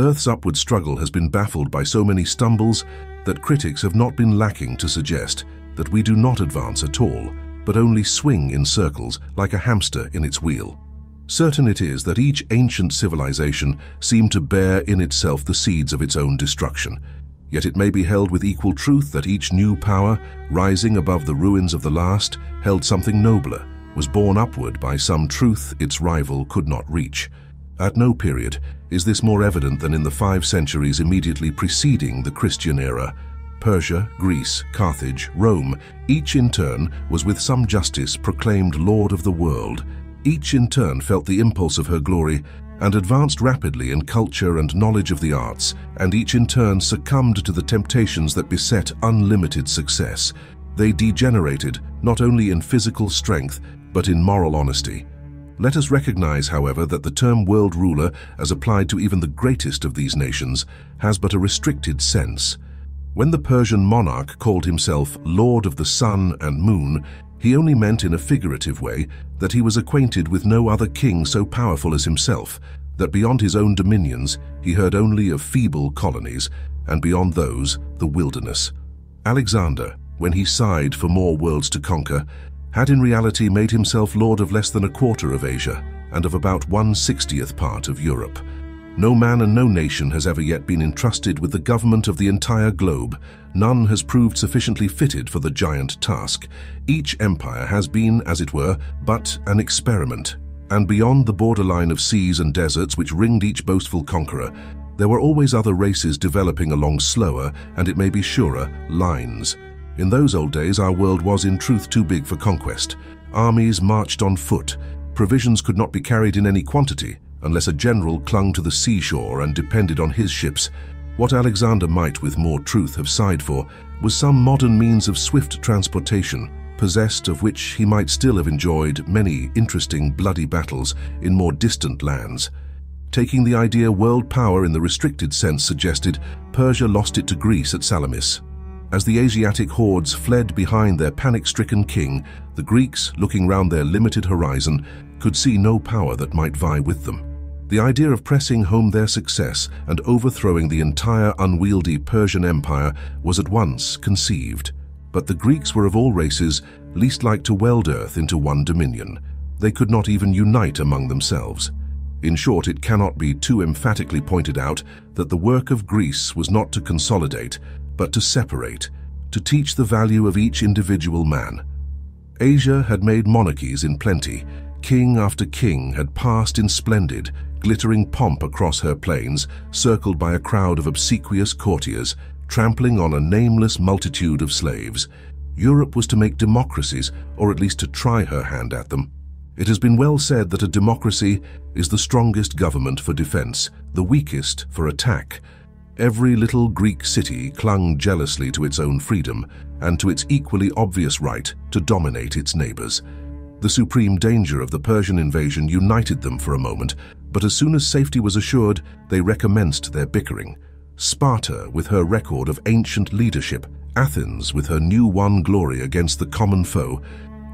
Earth's upward struggle has been baffled by so many stumbles that critics have not been lacking to suggest that we do not advance at all, but only swing in circles like a hamster in its wheel. Certain it is that each ancient civilization seemed to bear in itself the seeds of its own destruction. Yet it may be held with equal truth that each new power, rising above the ruins of the last, held something nobler, was borne upward by some truth its rival could not reach. At no period is this more evident than in the 5 centuries immediately preceding the Christian era. Persia, Greece, Carthage, Rome, each in turn was with some justice proclaimed Lord of the world. Each in turn felt the impulse of her glory and advanced rapidly in culture and knowledge of the arts, and each in turn succumbed to the temptations that beset unlimited success. They degenerated not only in physical strength, but in moral honesty. Let us recognize, however, that the term world ruler, as applied to even the greatest of these nations, has but a restricted sense. When the Persian monarch called himself Lord of the Sun and Moon, he only meant in a figurative way that he was acquainted with no other king so powerful as himself, that beyond his own dominions he heard only of feeble colonies, and beyond those the wilderness. Alexander, when he sighed for more worlds to conquer, had in reality made himself lord of less than a quarter of Asia and of about 1/60th part of Europe. No man and no nation has ever yet been entrusted with the government of the entire globe. None has proved sufficiently fitted for the giant task. Each empire has been, as it were, but an experiment. And beyond the borderline of seas and deserts which ringed each boastful conqueror, there were always other races developing along slower, and it may be surer, lines. In those old days our world was in truth too big for conquest. Armies marched on foot. Provisions could not be carried in any quantity, unless a general clung to the seashore and depended on his ships. What Alexander might with more truth have sighed for was some modern means of swift transportation, possessed of which he might still have enjoyed many interesting bloody battles in more distant lands. Taking the idea world power in the restricted sense suggested, Persia lost it to Greece at Salamis. As the Asiatic hordes fled behind their panic-stricken king, the Greeks, looking round their limited horizon, could see no power that might vie with them. The idea of pressing home their success and overthrowing the entire unwieldy Persian Empire was at once conceived. But the Greeks were of all races least like to weld earth into one dominion. They could not even unite among themselves. In short, it cannot be too emphatically pointed out that the work of Greece was not to consolidate, but to separate, to teach the value of each individual man. Asia had made monarchies in plenty. King after king had passed in splendid, glittering pomp across her plains, circled by a crowd of obsequious courtiers, trampling on a nameless multitude of slaves. Europe was to make democracies, or at least to try her hand at them. It has been well said that a democracy is the strongest government for defense, the weakest for attack. Every little Greek city clung jealously to its own freedom and to its equally obvious right to dominate its neighbors. The supreme danger of the Persian invasion united them for a moment, but as soon as safety was assured, they recommenced their bickering. Sparta, with her record of ancient leadership, Athens, with her new-won glory against the common foe,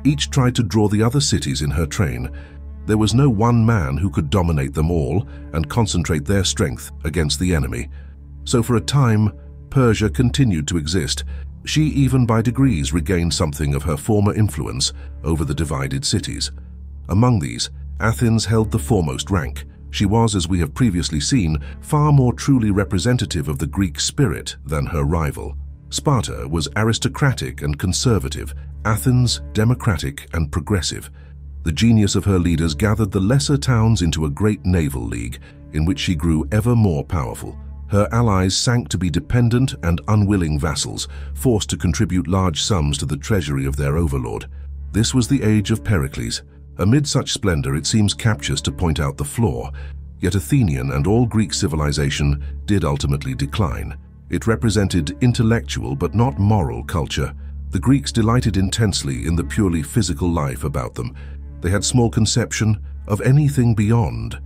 each tried to draw the other cities in her train. There was no one man who could dominate them all and concentrate their strength against the enemy. So for a time, Persia continued to exist. She even by degrees regained something of her former influence over the divided cities. Among these, Athens held the foremost rank. She was, as we have previously seen, far more truly representative of the Greek spirit than her rival. Sparta was aristocratic and conservative, Athens democratic and progressive. The genius of her leaders gathered the lesser towns into a great naval league, in which she grew ever more powerful. Her allies sank to be dependent and unwilling vassals, forced to contribute large sums to the treasury of their overlord. This was the age of Pericles. Amid such splendor, it seems captious to point out the flaw. Yet Athenian and all Greek civilization did ultimately decline. It represented intellectual but not moral culture. The Greeks delighted intensely in the purely physical life about them. They had small conception of anything beyond.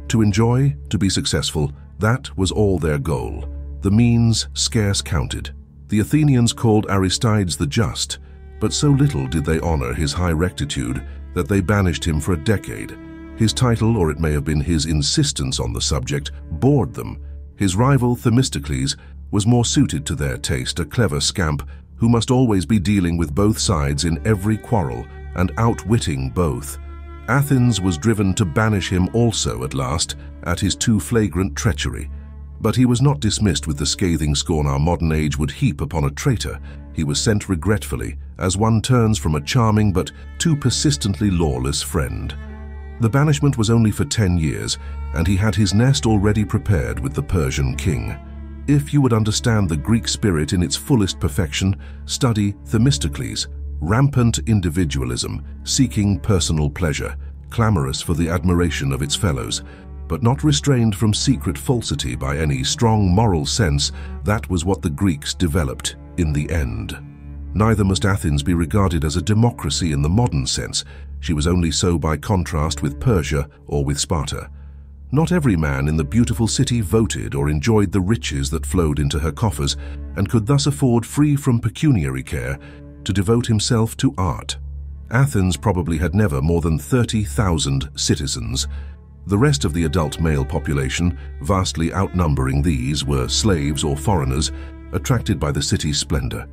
To enjoy, to be successful, that was all their goal. The means scarce counted. The Athenians called Aristides the Just, but so little did they honor his high rectitude that they banished him for a decade. His title, or it may have been his insistence on the subject, bored them. His rival Themistocles was more suited to their taste, a clever scamp who must always be dealing with both sides in every quarrel and outwitting both. Athens was driven to banish him also at last at his too flagrant treachery. But he was not dismissed with the scathing scorn our modern age would heap upon a traitor. He was sent regretfully, as one turns from a charming but too persistently lawless friend. The banishment was only for 10 years, and he had his nest already prepared with the Persian king. If you would understand the Greek spirit in its fullest perfection, study Themistocles, rampant individualism, seeking personal pleasure, clamorous for the admiration of its fellows, but not restrained from secret falsity by any strong moral sense. That was what the Greeks developed in the end. Neither must Athens be regarded as a democracy in the modern sense. She was only so by contrast with Persia or with Sparta. Not every man in the beautiful city voted or enjoyed the riches that flowed into her coffers, and could thus afford, free from pecuniary care, to devote himself to art. Athens probably had never more than 30,000 citizens. The rest of the adult male population, vastly outnumbering these, were slaves or foreigners, attracted by the city's splendor.